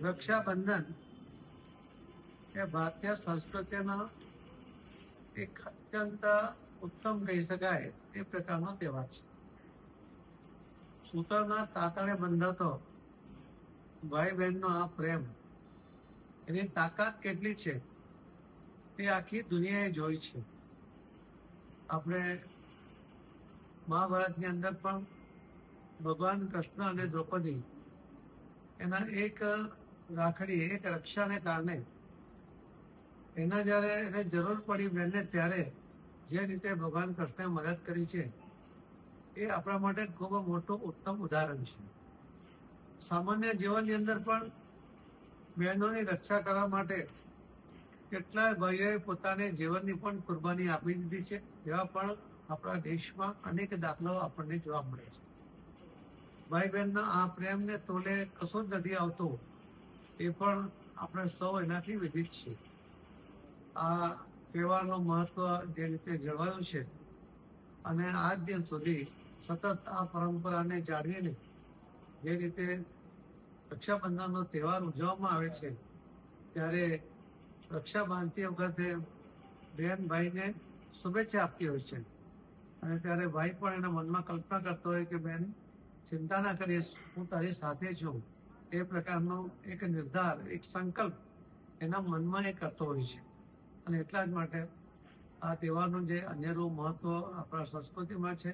રક્ષાબંધન એ ભારતીય સંસ્કૃતિનો એક અત્યંત ઉત્તમ કહી શકાય એ પ્રકારનો તહેવાર છે. સૂતરના તાતણે બંધાતો ભાઈ બહેનનો આ પ્રેમ, એની તાકાત કેટલી છે તે આખી દુનિયાએ જોઈ છે. આપણે મહાભારતની અંદર પણ ભગવાન કૃષ્ણ અને દ્રૌપદી એના એક રાખડી, એક રક્ષાને કારણે એના જ્યારે એને જરૂર પડી બહેનને ત્યારે જે રીતે ભગવાન કૃષ્ણે મદદ કરી છે એ આપણા માટે ખૂબ મોટું ઉત્તમ ઉદાહરણ છે. સામાન્ય જીવનની અંદર પણ બહેનોની રક્ષા કરવા માટે કેટલાય ભાઈઓએ પોતાની જીવનની પણ કુરબાની આપી દીધી છે. એવા પણ આપણા દેશમાં અનેક દાખલાઓ આપણને જોવા મળે છે. ભાઈ બહેનના આ પ્રેમને તોલે કશું જ નથી આવતું, એ પણ આપણે સૌ એનાથી વિદિત છીએ. આ તહેવારનું મહત્વ જે રીતે જળવાયું છે અને આજ દિન સુધી સતત આ પરંપરાને જાળવીને જે રીતે રક્ષાબંધનનો તહેવાર ઉજવવામાં આવે છે, ત્યારે રક્ષા બાંધતી વખતે બહેન ભાઈને શુભેચ્છા આપતી હોય છે અને ત્યારે ભાઈ પણ એના મનમાં કલ્પના કરતો હોય કે બહેન ચિંતા ના કરીશ, હું તારી સાથે છું. એ પ્રકારનો એક નિર્ધાર, એક સંકલ્પ એના મનમાં એ કરતો હોય છે. અને એટલા જ માટે આ તહેવારનું જે અનેરું મહત્વ આપણા સંસ્કૃતિમાં છે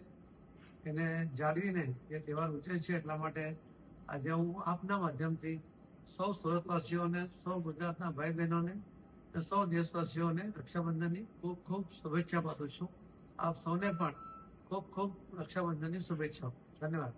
એને જાળવીને જે તહેવાર ઉજવે છે, એટલા માટે આજે હું આપના માધ્યમથી સૌ સુરતવાસીઓને, સૌ ગુજરાતના ભાઈ બહેનોને અને સૌ દેશવાસીઓને રક્ષાબંધનની ખૂબ ખૂબ શુભેચ્છા પાઠવું છું. આપ સૌને પણ ખૂબ ખૂબ રક્ષાબંધનની શુભેચ્છાઓ. ધન્યવાદ.